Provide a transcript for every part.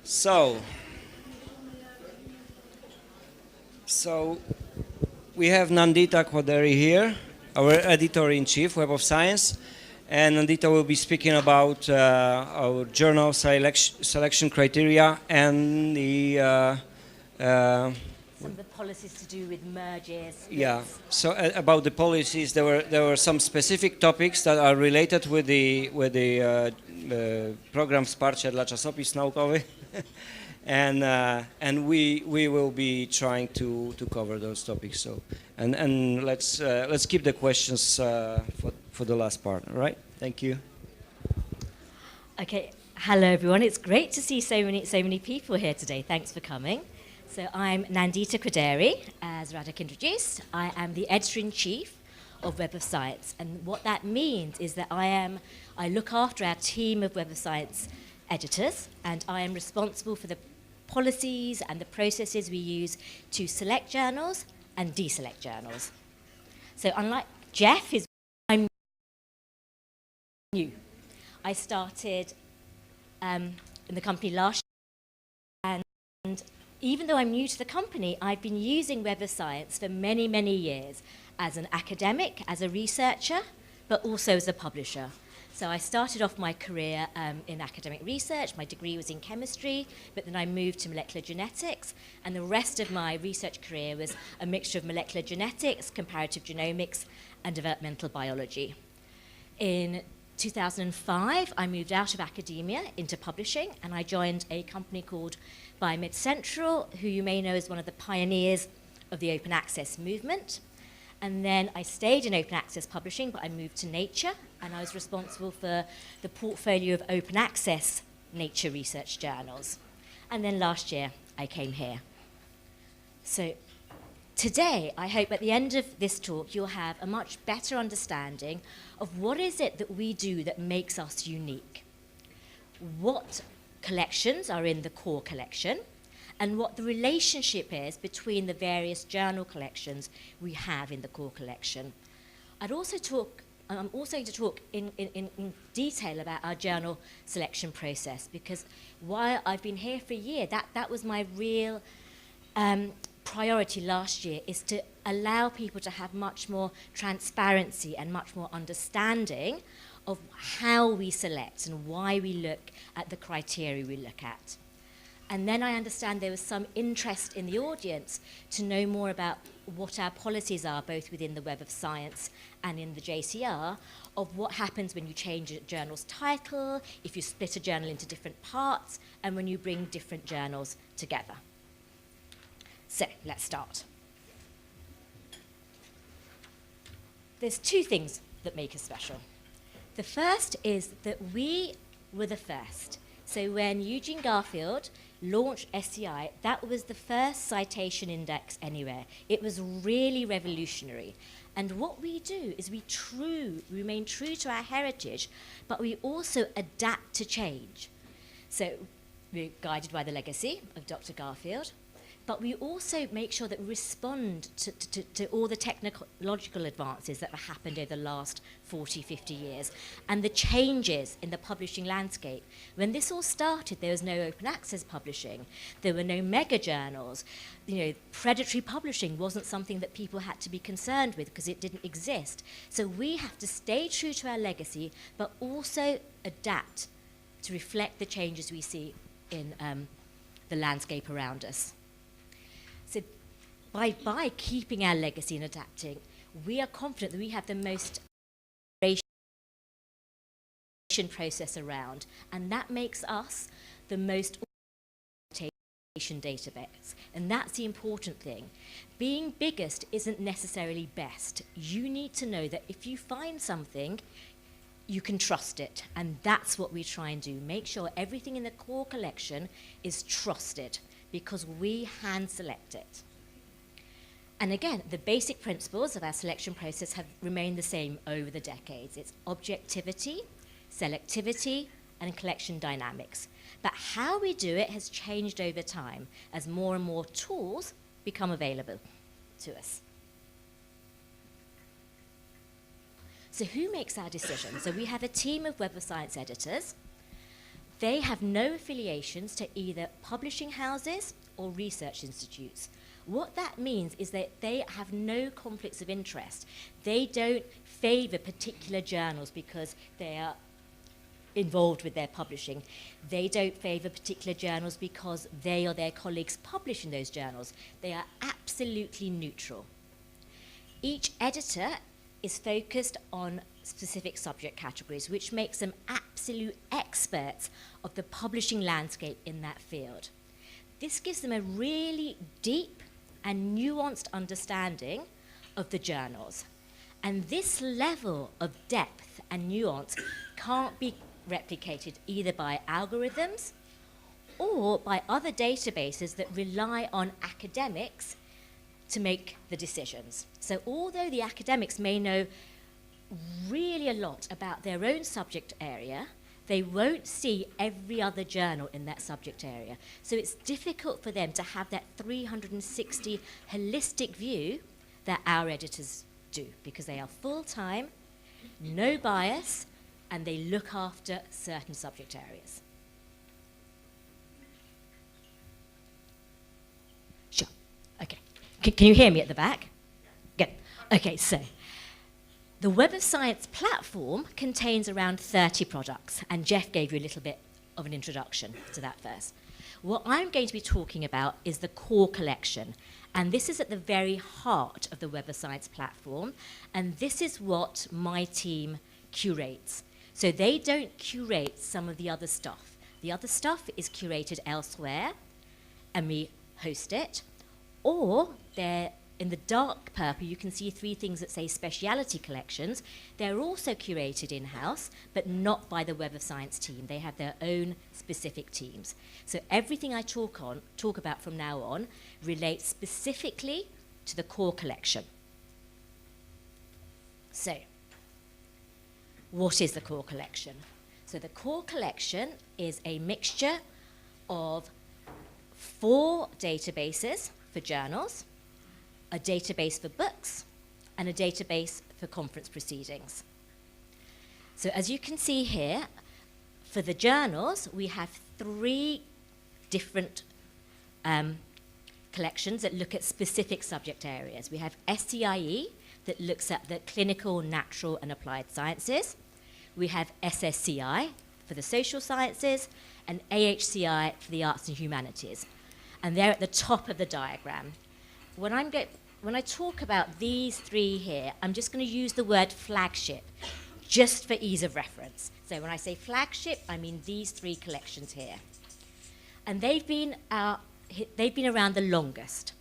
So, so we have Nandita Quaderi here, our editor-in-chief, Web of Science, and Nandita will be speaking about our journal selection criteria and the some of the policies to do with mergers. yeah. So about the policies, there were some specific topics that are related with the program wsparcia dla czasopism naukowych, and we will be trying to cover those topics. So and let's keep the questions for the last part. All right. Thank you. Okay. Hello, everyone. It's great to see so many people here today. Thanks for coming. So I'm Nandita Quaderi, as Radek introduced. I am the editor-in-chief of Web of Science, and what that means is that I look after our team of Web of Science editors, and I am responsible for the policies and the processes we use to select journals and deselect journals. So unlike Jeff, I'm new. I started in the company last year, and even though I'm new to the company, I've been using Web of Science for many years as an academic, as a researcher, but also as a publisher. So I started off my career in academic research. My degree was in chemistry, but then I moved to molecular genetics, and the rest of my research career was a mixture of molecular genetics, comparative genomics, and developmental biology. In 2005, I moved out of academia into publishing, and I joined a company called Biomed Central, who you may know as one of the pioneers of the open access movement. And then I stayed in open access publishing, but I moved to Nature, and I was responsible for the portfolio of open access Nature research journals. And then last year, I came here. So today, I hope at the end of this talk, you'll have a much better understanding of what is it that we do that makes us unique, what collections are in the core collection, and what the relationship is between the various journal collections we have in the core collection. I'm also going to talk in detail about our journal selection process, because while I've been here for a year, that was my real priority last year, is to allow people to have much more transparency and much more understanding of how we select and why we look at the criteria we look at. And then I understand there was some interest in the audience to know more about what our policies are, both within the Web of Science and in the JCR, of what happens when you change a journal's title, if you split a journal into different parts, and when you bring different journals together. So let's start. There's two things that make us special. The first is that we were the first. So when Eugene Garfield launched SCI, that was the first citation index anywhere. It was really revolutionary. And what we do is we remain true to our heritage, but we also adapt to change. So we're guided by the legacy of Dr. Garfield, but we also make sure that we respond to all the technological advances that have happened over the last 40, 50 years, and the changes in the publishing landscape. When this all started, there was no open access publishing. There were no mega journals. Predatory publishing wasn't something that people had to be concerned with because it didn't exist. So we have to stay true to our legacy, but also adapt to reflect the changes we see in the landscape around us. So by keeping our legacy and adapting, we are confident that we have the most process around, and that makes us the most database. And that's the important thing. Being biggest isn't necessarily best. You need to know that if you find something, you can trust it, and that's what we try and do. Make sure everything in the core collection is trusted, because we hand select it. And again, the basic principles of our selection process have remained the same over the decades. It's objectivity, selectivity, and collection dynamics. But how we do it has changed over time as more and more tools become available to us. So who makes our decisions? So we have a team of Web of Science editors. They have no affiliations to either publishing houses or research institutes. What that means is that they have no conflicts of interest. They don't favour particular journals because they are involved with their publishing. They don't favour particular journals because they or their colleagues publish in those journals. They are absolutely neutral. Each editor is focused on specific subject categories, which makes them absolute experts of the publishing landscape in that field. This gives them a really deep and nuanced understanding of the journals. And this level of depth and nuance can't be replicated either by algorithms or by other databases that rely on academics to make the decisions. So although the academics may know really a lot about their own subject area, they won't see every other journal in that subject area. So it's difficult for them to have that 360 holistic view that our editors do, because they are full-time, no bias, and they look after certain subject areas. Sure. Okay. Can you hear me at the back? Good. Okay, so the Web of Science platform contains around 30 products, and Jeff gave you a little bit of an introduction to that first. What I'm going to be talking about is the core collection, and this is at the very heart of the Web of Science platform, and this is what my team curates. So they don't curate some of the other stuff. The other stuff is curated elsewhere, and we host it, or they're in the dark purple, you can see 3 things that say speciality collections. They're also curated in-house, but not by the Web of Science team. They have their own specific teams. So everything I talk about from now on relates specifically to the core collection. So, what is the core collection? So the core collection is a mixture of 4 databases for journals, a database for books, and a database for conference proceedings. So as you can see here, for the journals, we have 3 different collections that look at specific subject areas. We have SCIE, that looks at the clinical, natural, and applied sciences. We have SSCI for the social sciences, and AHCI for the arts and humanities. And they're at the top of the diagram. When I talk about these 3 here, I'm just going to use the word flagship, just for ease of reference. So when I say flagship, I mean these 3 collections here. And they've been around the longest.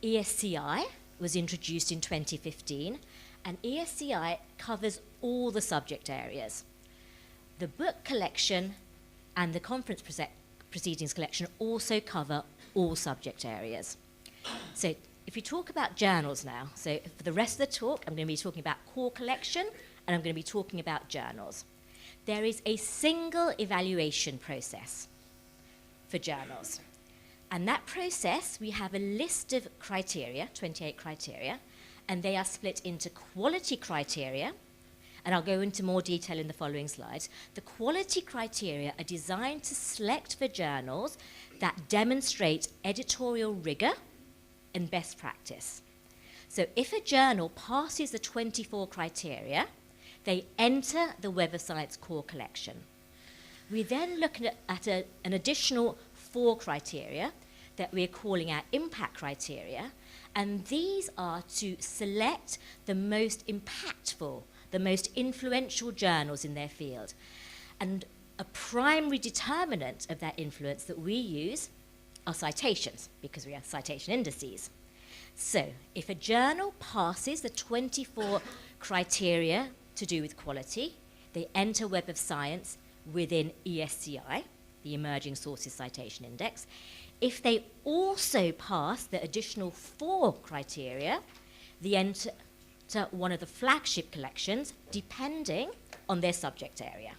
ESCI was introduced in 2015, and ESCI covers all the subject areas. The book collection and the conference proceedings collection also cover all subject areas. So if you talk about journals now, so for the rest of the talk, I'm going to be talking about core collection, and I'm going to be talking about journals. There is a single evaluation process for journals. And that process, we have a list of criteria, 28 criteria, and they are split into quality criteria, and I'll go into more detail in the following slides. The quality criteria are designed to select for journals that demonstrate editorial rigor and best practice. So if a journal passes the 24 criteria, they enter the Web of Science core collection. We then look at an additional 4 criteria that we're calling our impact criteria, and these are to select the most impactful, the most influential journals in their field. And a primary determinant of that influence that we use are citations, because we have citation indices. So if a journal passes the 24 criteria to do with quality, they enter Web of Science within ESCI, the Emerging Sources Citation Index. If they also pass the additional 4 criteria, they enter one of the flagship collections, depending on their subject area.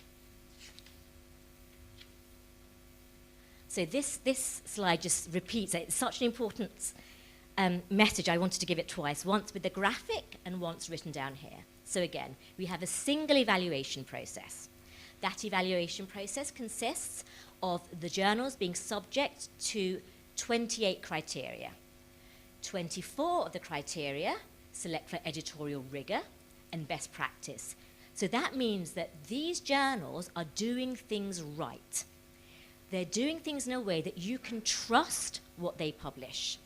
So this slide just repeats it. It's such an important message. I wanted to give it twice, once with the graphic and once written down here. So again, we have a single evaluation process. That evaluation process consists of the journals being subject to 28 criteria. 24 of the criteria select for editorial rigor and best practice. So that means that these journals are doing things right. They're doing things in a way that you can trust what they publish.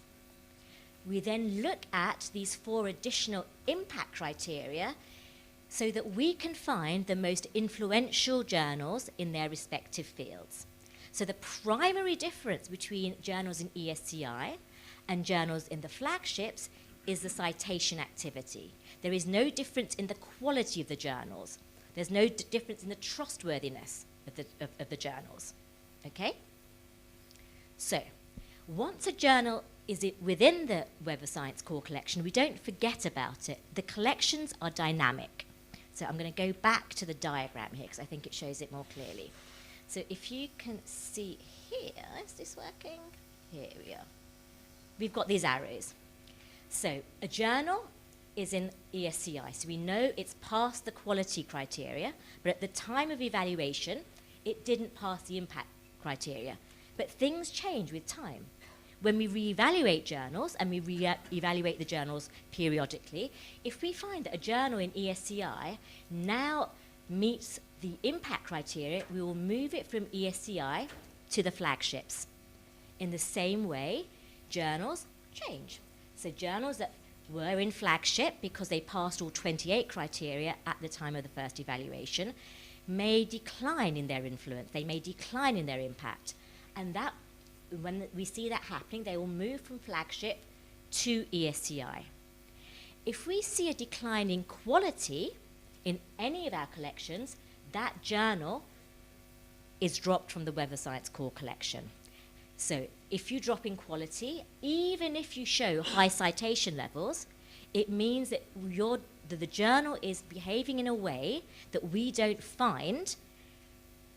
We then look at these 4 additional impact criteria so that we can find the most influential journals in their respective fields. So the primary difference between journals in ESCI and journals in the flagships is the citation activity. There is no difference in the quality of the journals. There's no difference in the trustworthiness of the journals. Okay? So, once a journal is within the Web of Science core collection, we don't forget about it. The collections are dynamic. So I'm going to go back to the diagram here because I think it shows it more clearly. So if you can see here, is this working? Here we are. We've got these arrows. So a journal is in ESCI, so we know it's passed the quality criteria, but at the time of evaluation, it didn't pass the impact criteria. But things change with time. When we reevaluate journals, and we evaluate the journals periodically, if we find that a journal in ESCI now meets the impact criteria, we will move it from ESCI to the flagships. In the same way, journals change. So journals that were in flagship because they passed all 28 criteria at the time of the first evaluation may decline in their influence, they may decline in their impact. And that, when we see that happening, they will move from flagship to ESCI. If we see a decline in quality in any of our collections, that journal is dropped from the Web of Science core collection. So if you drop in quality, even if you show high citation levels, it means that the journal is behaving in a way that we don't find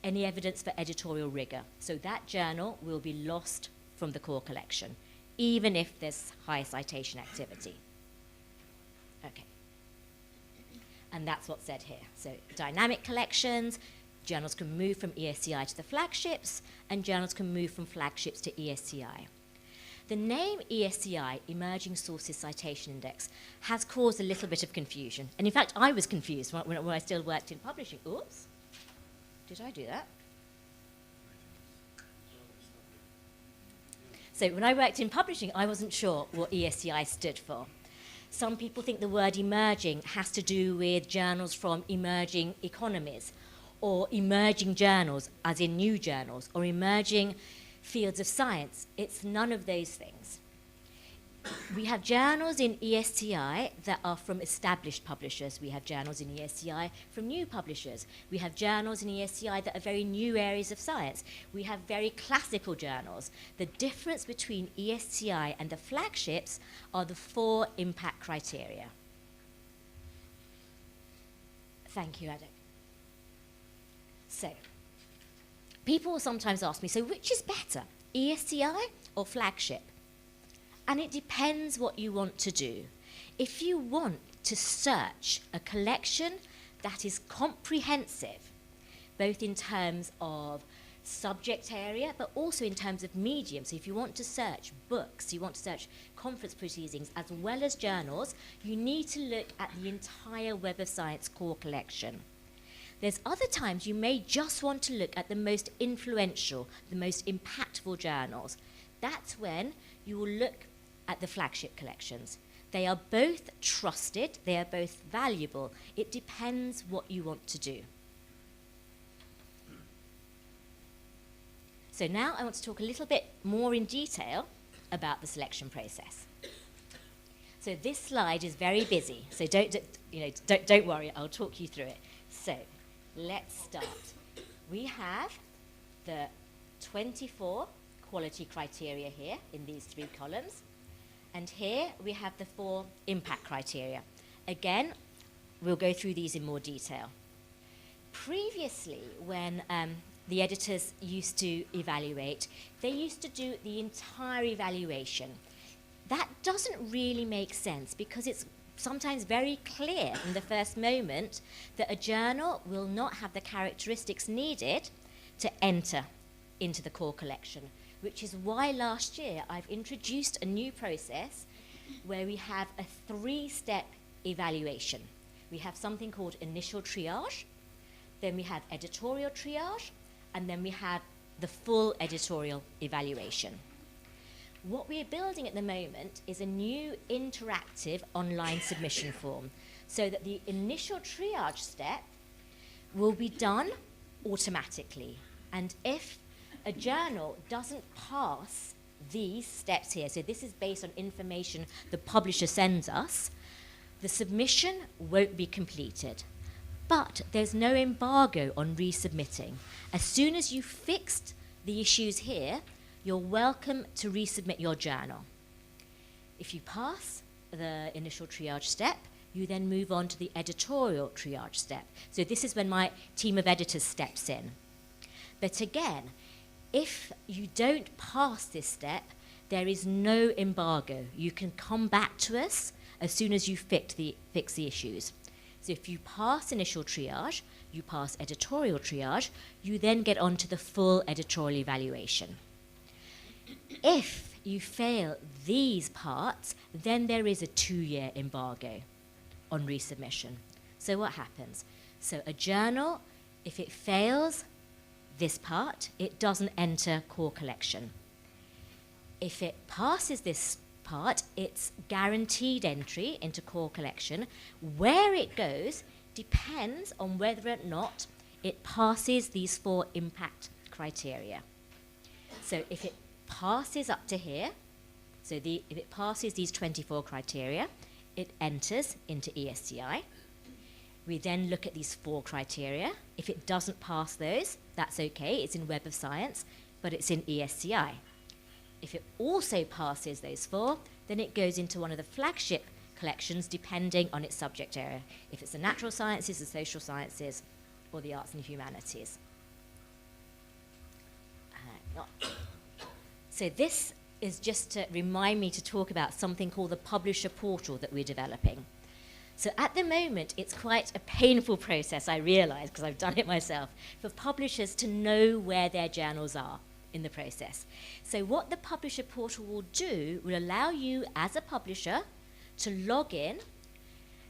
any evidence for editorial rigor. So that journal will be lost from the core collection, even if there's high citation activity. Okay. And that's what's said here. So dynamic collections, journals can move from ESCI to the flagships, and journals can move from flagships to ESCI. The name ESCI, Emerging Sources Citation Index, has caused a little bit of confusion. And in fact, I was confused when I still worked in publishing. Oops. Did I do that? So when I worked in publishing, I wasn't sure what ESCI stood for. Some people think the word emerging has to do with journals from emerging economies, or emerging journals, as in new journals, or emerging fields of science. It's none of those things. We have journals in ESCI that are from established publishers. We have journals in ESCI from new publishers. We have journals in ESCI that are very new areas of science. We have very classical journals. The difference between ESCI and the flagships are the 4 impact criteria. Thank you, Adek. So, people will sometimes ask me, so which is better, ESCI or flagship? And it depends what you want to do. If you want to search a collection that is comprehensive, both in terms of subject area, but also in terms of medium, so if you want to search books, you want to search conference proceedings, as well as journals, you need to look at the entire Web of Science core collection. There's other times you may just want to look at the most influential, the most impactful journals. That's when you will look at the flagship collections. They are both trusted, they are both valuable. It depends what you want to do. So now I want to talk a little bit more in detail about the selection process. So this slide is very busy, so don't worry, I'll talk you through it. So let's start. We have the 24 quality criteria here in these 3 columns. And here we have the 4 impact criteria. Again, we'll go through these in more detail. Previously, when the editors used to evaluate, they used to do the entire evaluation. That doesn't really make sense because it's sometimes very clear from the first moment that a journal will not have the characteristics needed to enter into the core collection, which is why last year I've introduced a new process where we have a 3-step evaluation. We have something called initial triage, then we have editorial triage, and then we have the full editorial evaluation. What we are building at the moment is a new interactive online submission form, so that the initial triage step will be done automatically. And if a journal doesn't pass these steps here, so this is based on information the publisher sends us, the submission won't be completed. But there's no embargo on resubmitting. As soon as you've fixed the issues here, you're welcome to resubmit your journal. If you pass the initial triage step, you then move on to the editorial triage step. So this is when my team of editors steps in. But again, if you don't pass this step, there is no embargo. You can come back to us as soon as you fix the issues. So if you pass initial triage, you pass editorial triage, you then get on to the full editorial evaluation. If you fail these parts, then there is a 2-year embargo on resubmission. So what happens? So a journal, if it fails this part, it doesn't enter core collection. If it passes this part, it's guaranteed entry into core collection. Where it goes depends on whether or not it passes these 4 impact criteria. So if it passes up to here, so if it passes these 24 criteria, it enters into ESCI. We then look at these 4 criteria. If it doesn't pass those, that's okay, it's in Web of Science, but it's in ESCI. If it also passes those 4, then it goes into one of the flagship collections depending on its subject area, if it's the natural sciences, the social sciences, or the arts and humanities. So this is just to remind me to talk about something called the publisher portal that we're developing. So at the moment, it's quite a painful process, I realise, because I've done it myself, for publishers to know where their journals are in the process. So what the publisher portal will do will allow you as a publisher to log in,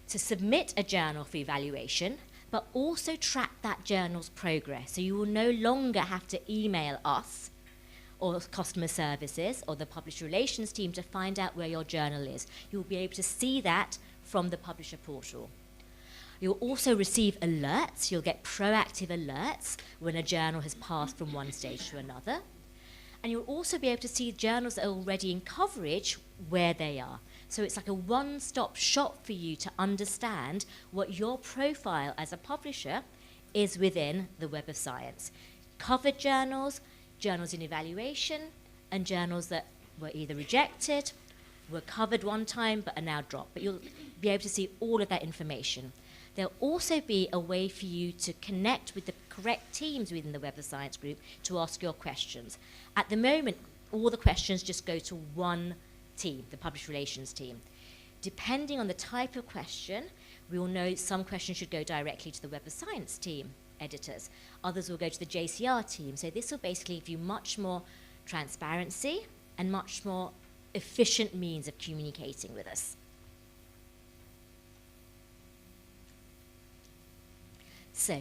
to submit a journal for evaluation, but also track that journal's progress. So you will no longer have to email us or customer services or the publisher relations team to find out where your journal is. You'll be able to see that from the publisher portal. You'll also receive alerts. You'll get proactive alerts when a journal has passed from one stage to another. And you'll also be able to see journals that are already in coverage where they are. So it's like a one-stop shop for you to understand what your profile as a publisher is within the Web of Science. Covered journals, journals in evaluation, and journals that were either rejected, were covered one time but are now dropped. But you'll be able to see all of that information. There'll also be a way for you to connect with the correct teams within the Web of Science group to ask your questions. At the moment, all the questions just go to one team, the publisher relations team. Depending on the type of question, we will know some questions should go directly to the Web of Science team editors. Others will go to the JCR team. So this will basically give you much more transparency and much more efficient means of communicating with us. So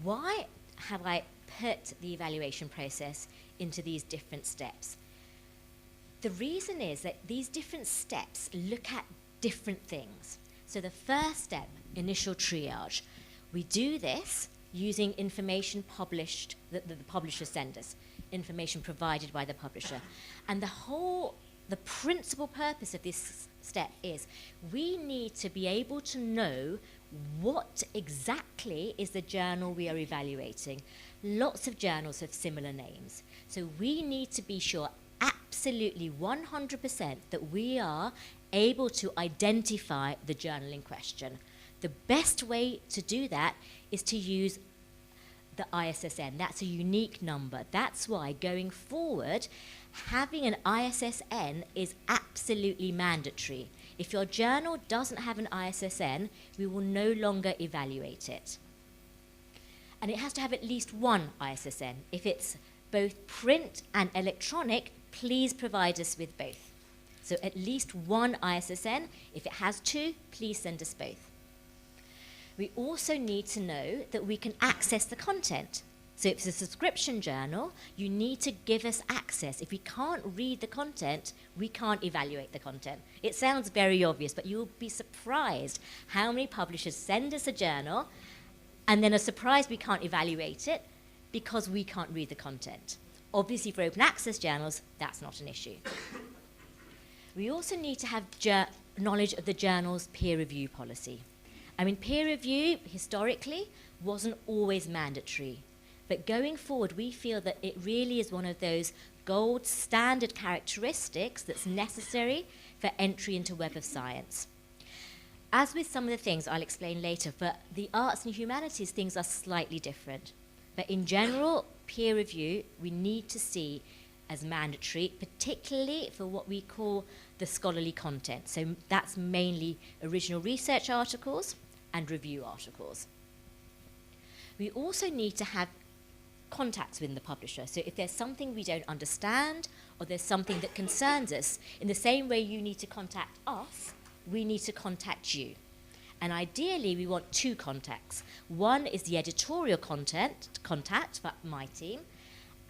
why have I put the evaluation process into these different steps? The reason is that these different steps look at different things. So the first step, initial triage, we do this using information published, that the publisher sends us, information provided by the publisher. And the principal purpose of this step is we need to be able to know what exactly is the journal we are evaluating. Lots of journals have similar names. So we need to be sure absolutely 100% that we are able to identify the journal in question. The best way to do that is to use the ISSN. That's a unique number. That's why going forward, having an ISSN is absolutely mandatory. If your journal doesn't have an ISSN, we will no longer evaluate it. And it has to have at least one ISSN. If it's both print and electronic, please provide us with both. So at least one ISSN. If it has two, please send us both. We also need to know that we can access the content. So if it's a subscription journal, you need to give us access. If we can't read the content, we can't evaluate the content. It sounds very obvious, but you'll be surprised how many publishers send us a journal and then are surprised we can't evaluate it because we can't read the content. Obviously, for open access journals, that's not an issue. We also need to have knowledge of the journal's peer review policy. I mean, peer review, historically, wasn't always mandatory. But going forward, we feel that it really is one of those gold standard characteristics that's necessary for entry into Web of Science. As with some of the things I'll explain later, for the arts and humanities, things are slightly different. But in general, peer review, we need to see as mandatory, particularly for what we call the scholarly content. So that's mainly original research articles and review articles. We also need to have contacts with the publisher. So if there's something we don't understand or there's something that concerns us, in the same way you need to contact us, we need to contact you. And ideally, we want two contacts. One is the editorial contact for my team,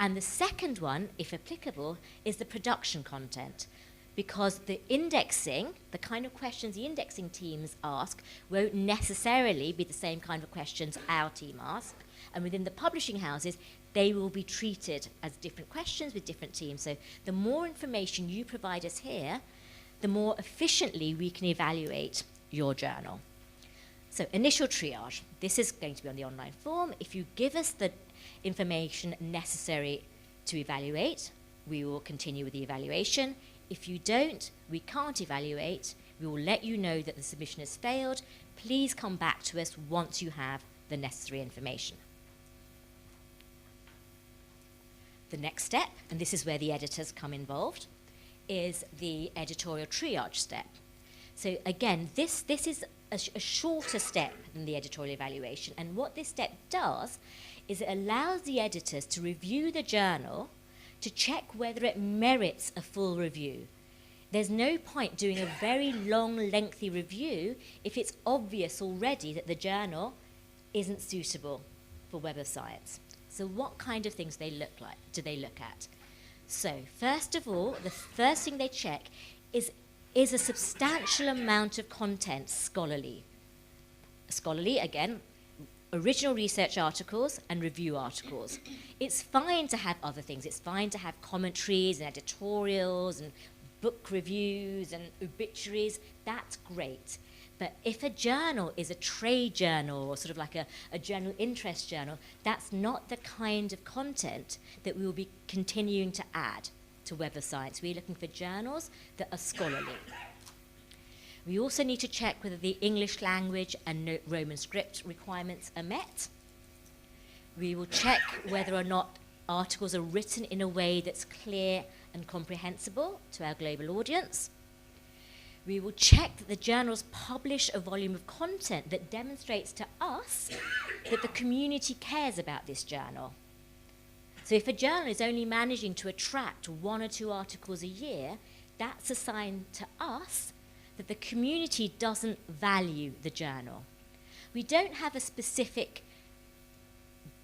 and the second one, if applicable, is the production content. Because the indexing, the kind of questions the indexing teams ask, won't necessarily be the same kind of questions our team asks. And within the publishing houses, they will be treated as different questions with different teams. So the more information you provide us here, the more efficiently we can evaluate your journal. So initial triage. This is going to be on the online form. If you give us the information necessary to evaluate, we will continue with the evaluation. If you don't, we can't evaluate. We will let you know that the submission has failed. Please come back to us once you have the necessary information. The next step, and this is where the editors come involved, is the editorial triage step. So again, this is a shorter step than the editorial evaluation. And what this step does is it allows the editors to review the journal to check whether it merits a full review. There's no point doing a very long, lengthy review if it's obvious already that the journal isn't suitable for Web of Science. So what kind of things do they look at? So first of all, the first thing they check is a substantial amount of content scholarly? Scholarly, again, original research articles and review articles. It's fine to have other things. It's fine to have commentaries and editorials and book reviews and obituaries. That's great. But if a journal is a trade journal or sort of like a general interest journal, that's not the kind of content that we will be continuing to add to Web of Science. We're looking for journals that are scholarly. We also need to check whether the English language and Roman script requirements are met. We will check whether or not articles are written in a way that's clear and comprehensible to our global audience. We will check that the journals publish a volume of content that demonstrates to us that the community cares about this journal. So if a journal is only managing to attract 1 or 2 articles a year, that's a sign to us that the community doesn't value the journal. We don't have a specific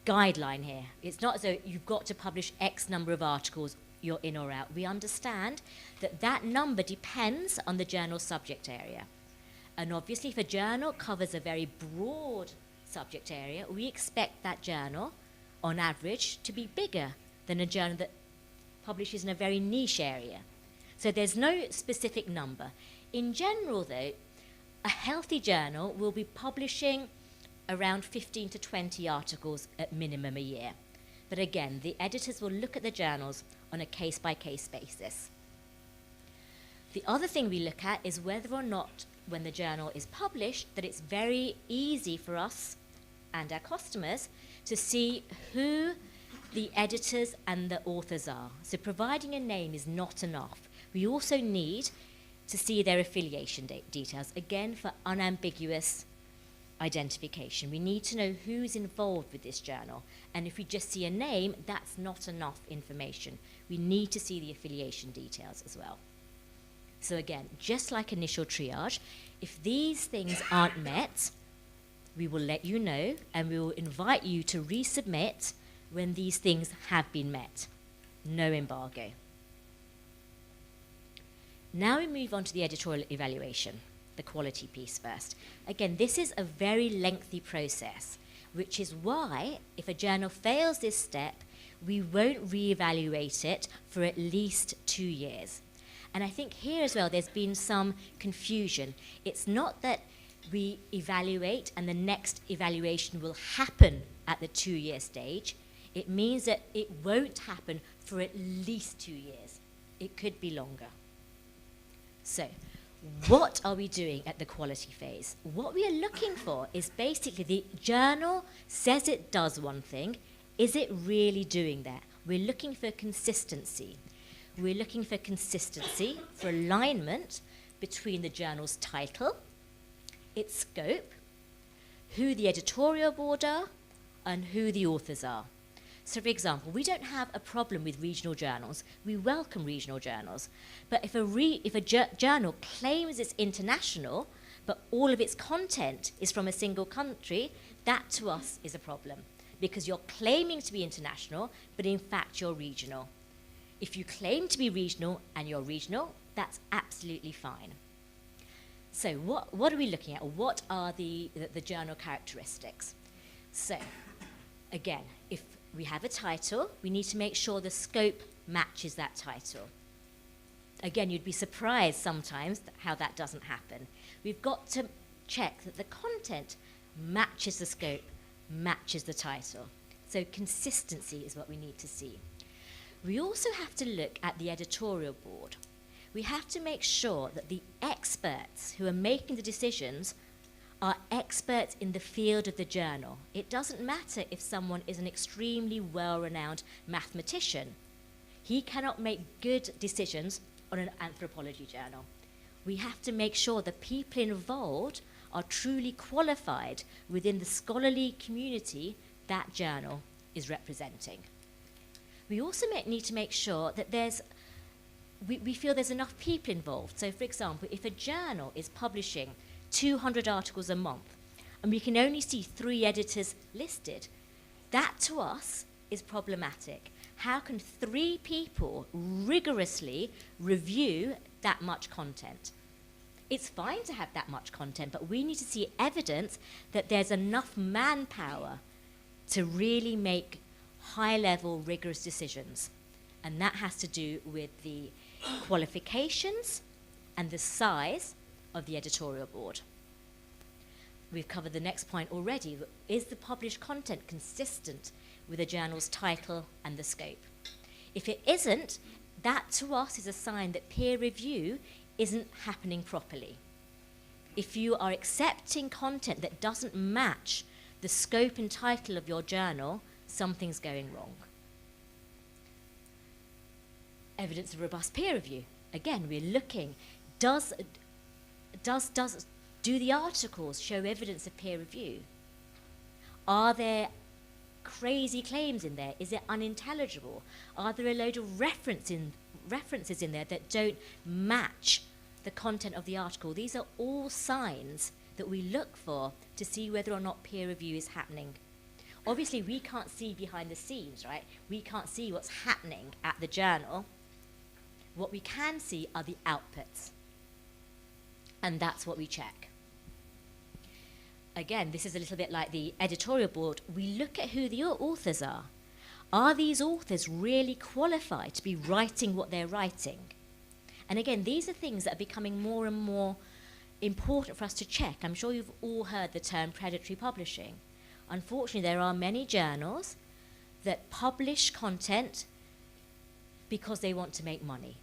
guideline here. It's not as though you've got to publish X number of articles, you're in or out. We understand that that number depends on the journal's subject area. And obviously, if a journal covers a very broad subject area, we expect that journal, on average, to be bigger than a journal that publishes in a very niche area. So there's no specific number. In general, though, a healthy journal will be publishing around 15 to 20 articles at minimum a year. But again, the editors will look at the journals on a case-by-case basis. The other thing we look at is whether or not, when the journal is published, that it's very easy for us and our customers to see who the editors and the authors are. So providing a name is not enough. We also need to see their affiliation details, again, for unambiguous identification. We need to know who's involved with this journal. And if we just see a name, that's not enough information. We need to see the affiliation details as well. So again, just like initial triage, if these things aren't met, we will let you know and we will invite you to resubmit when these things have been met. No embargo. Now we move on to the editorial evaluation, the quality piece first. Again, this is a very lengthy process, which is why if a journal fails this step, we won't reevaluate it for at least 2 years. And I think here as well, there's been some confusion. It's not that we evaluate and the next evaluation will happen at the 2-year stage. It means that it won't happen for at least 2 years. It could be longer. So, what are we doing at the quality phase? What we are looking for is basically the journal says it does one thing. Is it really doing that? We're looking for consistency. We're looking for consistency, for alignment between the journal's title, its scope, who the editorial board are, and who the authors are. So, for example, we don't have a problem with regional journals. We welcome regional journals. But if a journal claims it's international, but all of its content is from a single country, that to us is a problem. Because you're claiming to be international, but in fact you're regional. If you claim to be regional and you're regional, that's absolutely fine. So what are we looking at? What are the journal characteristics? So, again, if we have a title, we need to make sure the scope matches that title. Again, you'd be surprised sometimes how that doesn't happen. We've got to check that the content matches the scope, matches the title. So consistency is what we need to see. We also have to look at the editorial board. We have to make sure that the experts who are making the decisions are experts in the field of the journal. It doesn't matter if someone is an extremely well-renowned mathematician. He cannot make good decisions on an anthropology journal. We have to make sure the people involved are truly qualified within the scholarly community that journal is representing. We also need to make sure that we feel there's enough people involved. So, for example, if a journal is publishing 200 articles a month, and we can only see 3 editors listed, that to us is problematic. How can 3 people rigorously review that much content? It's fine to have that much content, but we need to see evidence that there's enough manpower to really make high-level, rigorous decisions. And that has to do with the qualifications and the size of the editorial board. We've covered the next point already. Is the published content consistent with the journal's title and the scope? If it isn't, that to us is a sign that peer review isn't happening properly. If you are accepting content that doesn't match the scope and title of your journal, something's going wrong. Evidence of robust peer review. Again, we're looking, do the articles show evidence of peer review? Are there crazy claims in there? Is it unintelligible? Are there a load of references in there that don't match the content of the article? These are all signs that we look for to see whether or not peer review is happening. Obviously, we can't see behind the scenes, right? We can't see what's happening at the journal. What we can see are the outputs. And that's what we check. Again, this is a little bit like the editorial board. We look at who the authors are. Are these authors really qualified to be writing what they're writing? And again, these are things that are becoming more and more important for us to check. I'm sure you've all heard the term predatory publishing. Unfortunately, there are many journals that publish content because they want to make money.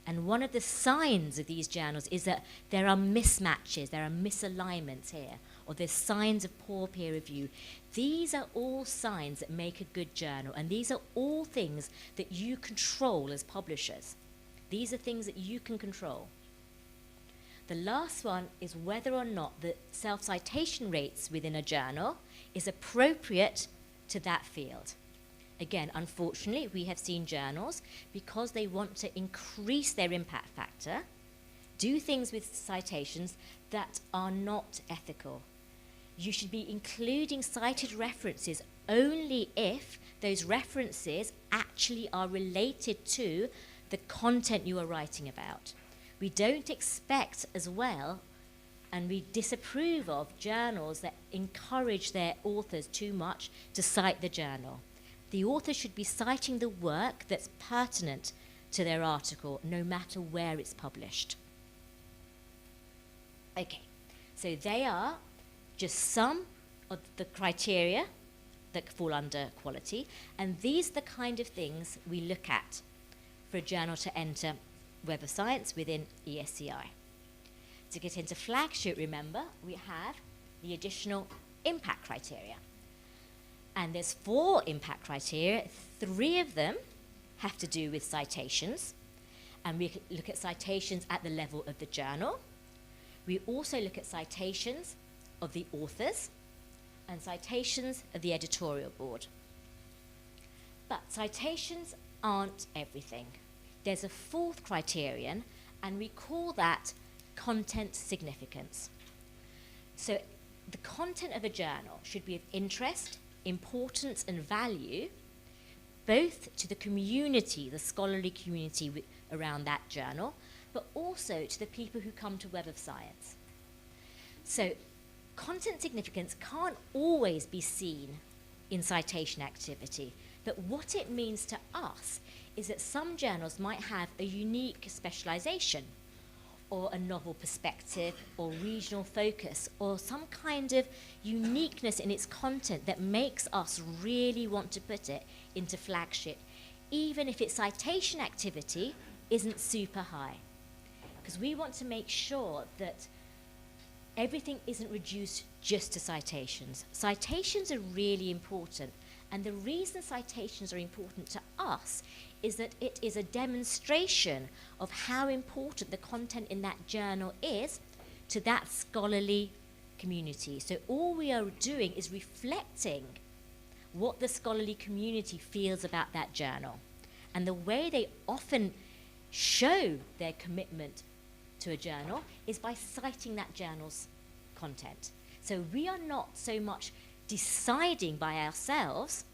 And one of the signs of these journals is that there are mismatches, there are misalignments here, or there's signs of poor peer review. These are all signs that make a good journal, and these are all things that you control as publishers. These are things that you can control. The last one is whether or not the self-citation rates within a journal is appropriate to that field. Again, unfortunately, we have seen journals, because they want to increase their impact factor, do things with citations that are not ethical. You should be including cited references only if those references actually are related to the content you are writing about. We don't expect as well, and we disapprove of journals that encourage their authors too much to cite the journal. The author should be citing the work that's pertinent to their article, no matter where it's published. Okay, so they are just some of the criteria that fall under quality, and these are the kind of things we look at for a journal to enter Web of Science within ESCI. To get into flagship, remember, we have the additional impact criteria. And there's 4 impact criteria. 3 of them have to do with citations, and we look at citations at the level of the journal. We also look at citations of the authors and citations of the editorial board. But citations aren't everything. There's a 4th criterion, and we call that content significance. So the content of a journal should be of interest, importance, and value, both to the community, the scholarly community around that journal, but also to the people who come to Web of Science. So content significance can't always be seen in citation activity, but what it means to us is that some journals might have a unique specialization, or a novel perspective, or regional focus, or some kind of uniqueness in its content that makes us really want to put it into flagship, even if its citation activity isn't super high. Because we want to make sure that everything isn't reduced just to citations. Citations are really important, and the reason citations are important to us is that it is a demonstration of how important the content in that journal is to that scholarly community. So all we are doing is reflecting what the scholarly community feels about that journal. And the way they often show their commitment to a journal is by citing that journal's content. So we are not so much deciding by ourselves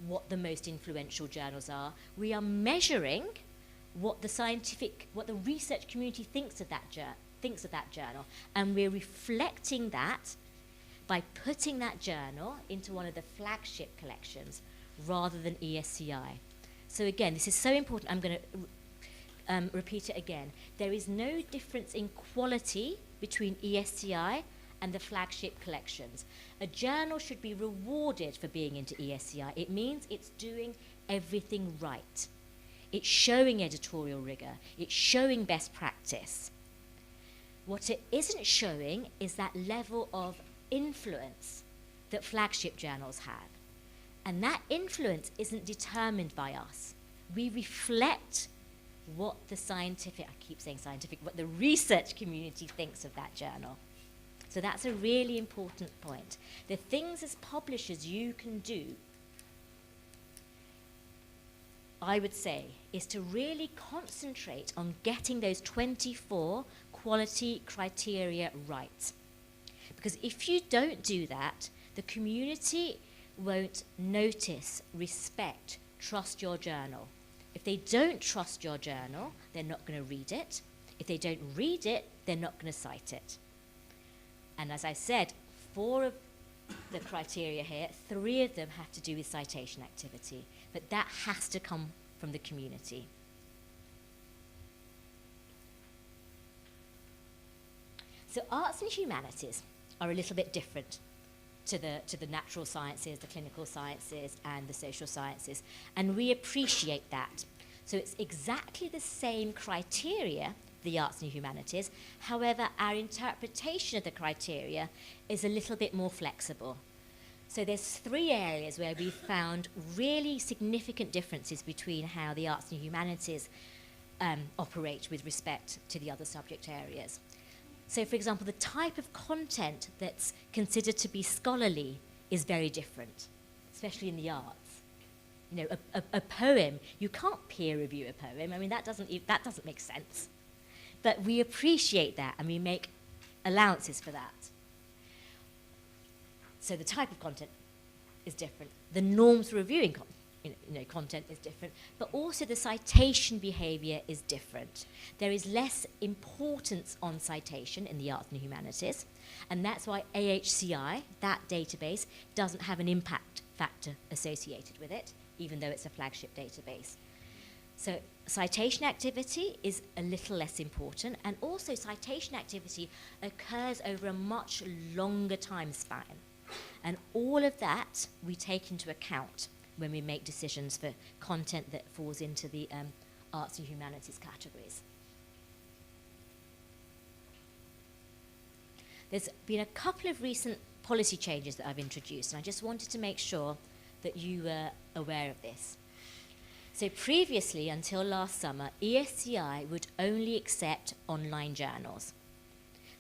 what the most influential journals are. We are measuring what the research community thinks of that journal, and we're reflecting that by putting that journal into one of the flagship collections rather than ESCI. So again, this is so important. I'm going to repeat it again. There is no difference in quality between ESCI and the flagship collections. A journal should be rewarded for being into ESCI. It means it's doing everything right. It's showing editorial rigor. It's showing best practice. What it isn't showing is that level of influence that flagship journals have. And that influence isn't determined by us. We reflect what the what the research community thinks of that journal. So that's a really important point. The things as publishers you can do, I would say, is to really concentrate on getting those 24 quality criteria right. Because if you don't do that, the community won't notice, respect, trust your journal. If they don't trust your journal, they're not going to read it. If they don't read it, they're not going to cite it. And as I said, 4 of the criteria here, 3 of them have to do with citation activity. But that has to come from the community. So arts and humanities are a little bit different to the natural sciences, the clinical sciences, and the social sciences. And we appreciate that. So it's exactly the same criteria, the arts and humanities. However, our interpretation of the criteria is a little bit more flexible. So there's 3 areas where we've found really significant differences between how the arts and humanities operate with respect to the other subject areas. So, for example, the type of content that's considered to be scholarly is very different, especially in the arts. You know, a poem, you can't peer review a poem. I mean, that doesn't make sense. But we appreciate that, and we make allowances for that. So the type of content is different. The norms for reviewing content is different, but also the citation behavior is different. There is less importance on citation in the arts and humanities, and that's why AHCI, that database, doesn't have an impact factor associated with it, even though it's a flagship database. So citation activity is a little less important, and also citation activity occurs over a much longer time span. And all of that we take into account when we make decisions for content that falls into the arts and humanities categories. There's been a couple of recent policy changes that I've introduced, and I just wanted to make sure that you were aware of this. So previously, until last summer, ESCI would only accept online journals.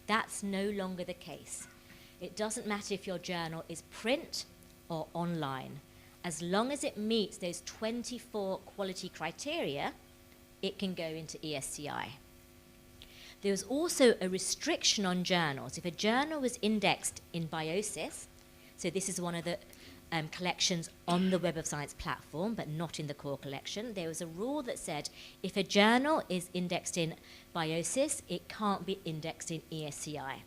That's no longer the case. It doesn't matter if your journal is print or online. As long as it meets those 24 quality criteria, it can go into ESCI. There was also a restriction on journals. If a journal was indexed in Biosis, so this is one of the collections on the Web of Science platform, but not in the core collection, there was a rule that said if a journal is indexed in Biosis, it can't be indexed in ESCI.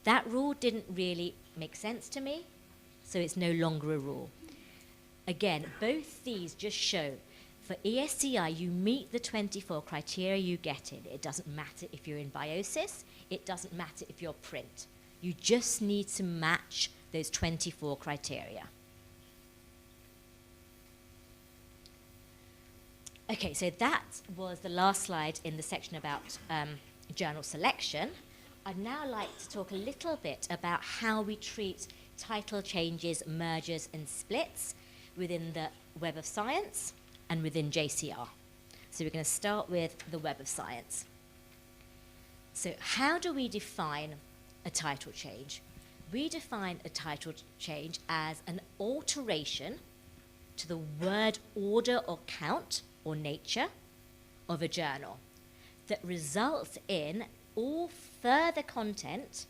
That rule didn't really make sense to me, so it's no longer a rule. Again, both these just show for ESCI, you meet the 24 criteria, you get it. It doesn't matter if you're in Biosis, it doesn't matter if you're print. You just need to match those 24 criteria. Okay, so that was the last slide in the section about journal selection. I'd now like to talk a little bit about how we treat title changes, mergers, and splits within the Web of Science and within JCR. So we're going to start with the Web of Science. So how do we define a title change? We define a title change as an alteration to the word order or count or nature of a journal that results in all further content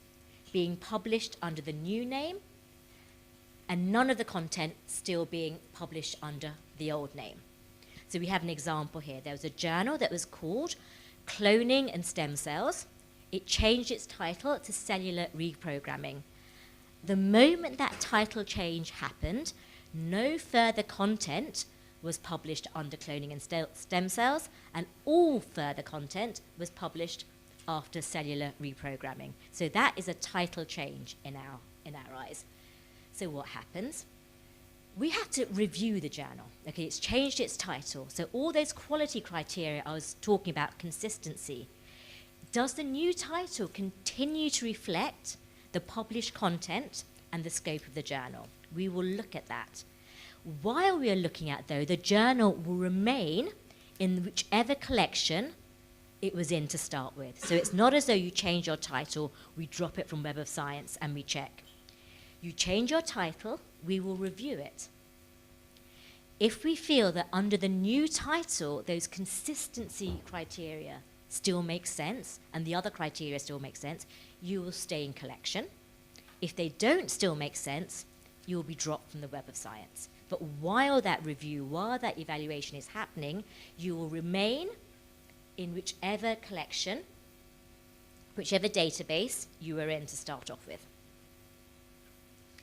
being published under the new name and none of the content still being published under the old name. So we have an example here. There was a journal that was called Cloning and Stem Cells. It changed its title to Cellular Reprogramming. The moment that title change happened, no further content was published under Cloning and Stem Cells, and all further content was published after Cellular Reprogramming. So that is a title change in our eyes. So what happens? We have to review the journal. Okay, it's changed its title. So all those quality criteria I was talking about, consistency. Does the new title continue to reflect the published content and the scope of the journal? We will look at that. While we are looking at, though, the journal will remain in whichever collection it was in to start with. So it's not as though you change your title, we drop it from Web of Science and we check. You change your title, we will review it. If we feel that under the new title, those consistency criteria still make sense and the other criteria still make sense, you will stay in collection. If they don't still make sense, you will be dropped from the Web of Science. But while that review, while that evaluation is happening, you will remain in whichever collection, whichever database you were in to start off with.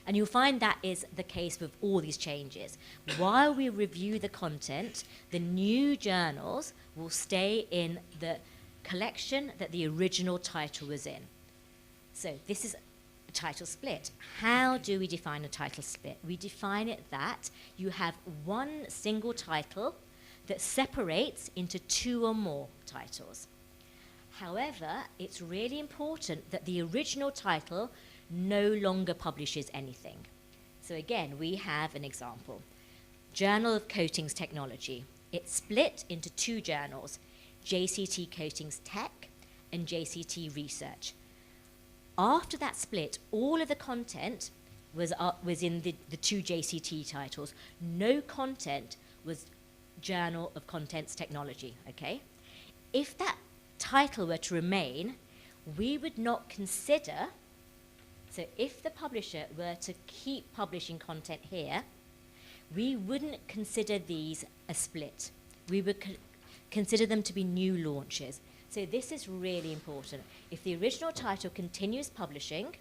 And you'll find that is the case with all these changes. While we review the content, the new journals will stay in the collection that the original title was in. So this is a title split. How do we define a title split? We define it that you have one single title that separates into two or more titles. However, it's really important that the original title no longer publishes anything. So again, we have an example. Journal of Coatings Technology. It's split into two journals, JCT Coatings Tech and JCT Research. After that split, all of the content was in the two JCT titles. No content was Journal of Contents Technology, okay? If that title were to remain, we would not consider, so if the publisher were to keep publishing content here, we wouldn't consider these a split. We would consider them to be new launches. So this is really important. If the original title continues publishing,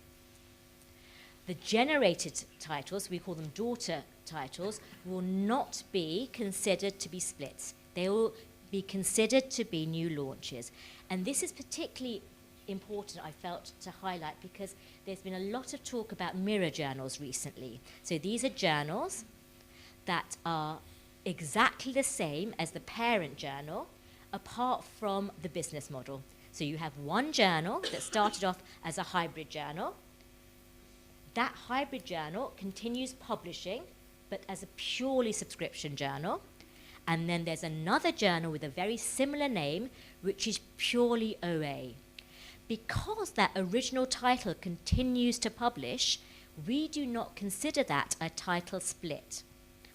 the generated titles, we call them daughter titles, will not be considered to be splits. They will be considered to be new launches. And this is particularly important, I felt, to highlight, because there's been a lot of talk about mirror journals recently. So these are journals that are exactly the same as the parent journal, apart from the business model. So you have one journal that started off as a hybrid journal. That hybrid journal continues publishing, but as a purely subscription journal. And then there's another journal with a very similar name, which is purely OA. Because that original title continues to publish, we do not consider that a title split.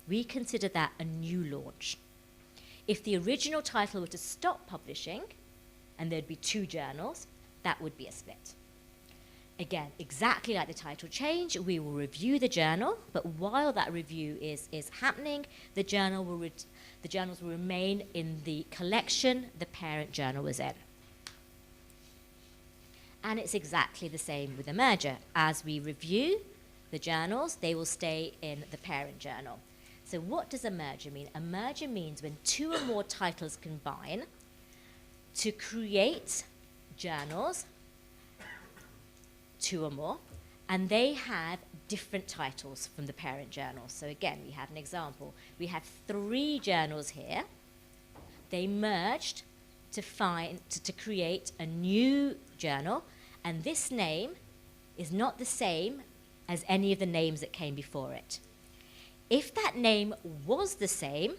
We consider that a new launch. If the original title were to stop publishing, and there'd be two journals, that would be a split. Again, exactly like the title change, we will review the journal, but while that review is happening, the journals will remain in the collection the parent journal was in. And it's exactly the same with a merger. As we review the journals, they will stay in the parent journal. So what does a merger mean? A merger means when two or more titles combine to create journals, two or more, and they have different titles from the parent journal. So again, we have an example. We have 3 journals here. They merged to create a new journal, and this name is not the same as any of the names that came before it. If that name was the same,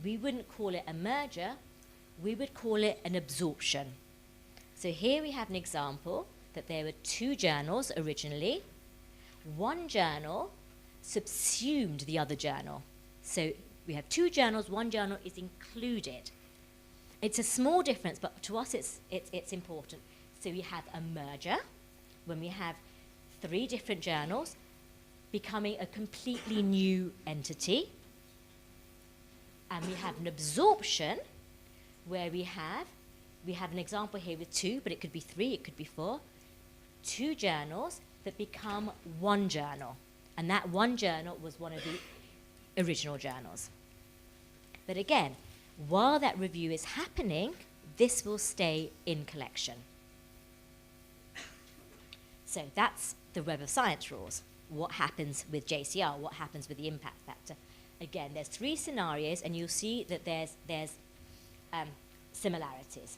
we wouldn't call it a merger, we would call it an absorption. So here we have an example that there were 2 journals originally. One journal subsumed the other journal. So we have 2 journals, one journal is included. It's a small difference, but to us it's important. So we have a merger, when we have 3 different journals becoming a completely new entity. And we have an absorption, where we have an example here with 2, but it could be 3, it could be 4. 2 journals that become one journal. And that one journal was one of the original journals. But again, while that review is happening, this will stay in collection. So that's the Web of Science rules. What happens with JCR? What happens with the impact factor? Again, there's 3 scenarios, and you'll see that there's similarities.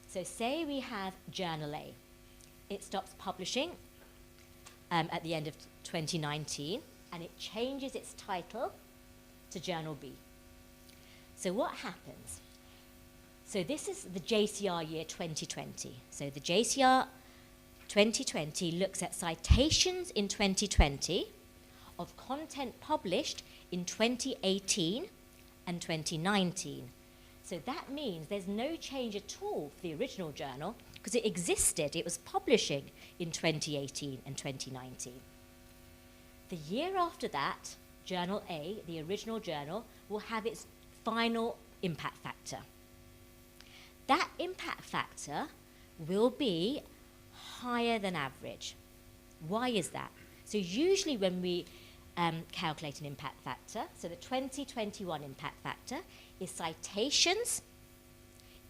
So say we have Journal A. It stops publishing at the end of 2019, and it changes its title to Journal B. So what happens? So this is the JCR year 2020. So the JCR 2020 looks at citations in 2020 of content published in 2018 and 2019. So that means there's no change at all for the original journal, because it existed, it was publishing in 2018 and 2019. The year after that, Journal A, the original journal, will have its final impact factor. That impact factor will be higher than average. Why is that? So usually when we calculate an impact factor, so the 2021 impact factor is citations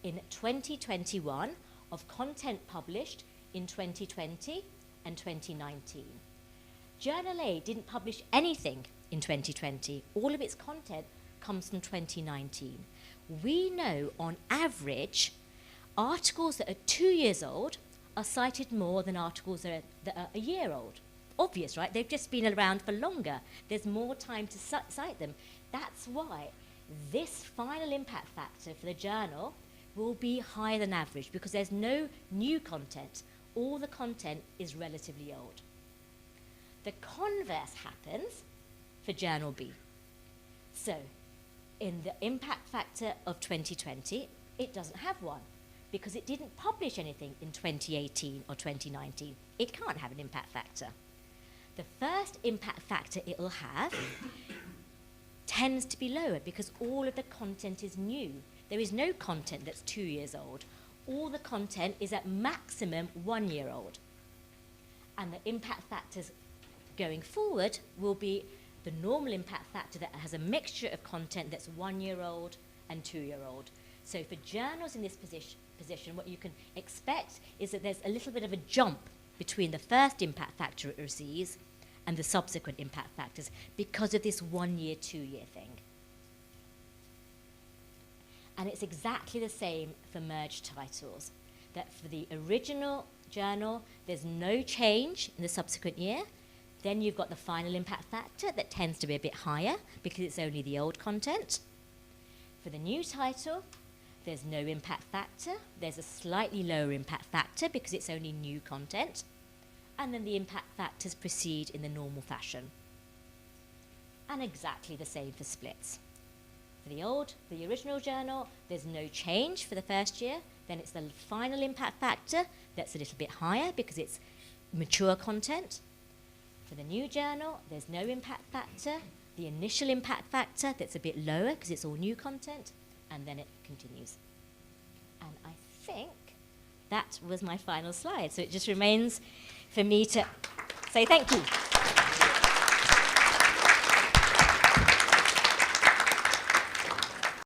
in 2021 of content published in 2020 and 2019. Journal A didn't publish anything in 2020. All of its content comes from 2019. We know on average articles that are 2 years old are cited more than articles that are a year old. Obvious, right? They've just been around for longer. There's more time to cite them. That's why this final impact factor for the journal will be higher than average, because there's no new content. all the content is relatively old. The converse happens for Journal B. So, in the impact factor of 2020, it doesn't have one because it didn't publish anything in 2018 or 2019. It can't have an impact factor. The first impact factor it will have tends to be lower because all of the content is new. There is no content that's 2 years old. All the content is at maximum 1 year old. And the impact factors going forward will be the normal impact factor that has a mixture of content that's 1 year old and 2 year old. So for journals in this position, what you can expect is that there's a little bit of a jump between the first impact factor it receives and the subsequent impact factors because of this 1 year, 2 year thing. And it's exactly the same for merged titles, that for the original journal, there's no change in the subsequent year. Then you've got the final impact factor that tends to be a bit higher because it's only the old content. For the new title, there's no impact factor. There's a slightly lower impact factor because it's only new content. And then the impact factors proceed in the normal fashion. And exactly the same for splits. For the original journal, there's no change for the first year. Then it's the final impact factor that's a little bit higher because it's mature content. For the new journal, there's no impact factor. The initial impact factor that's a bit lower because it's all new content, and then it continues. And I think that was my final slide. So it just remains for me to say thank you.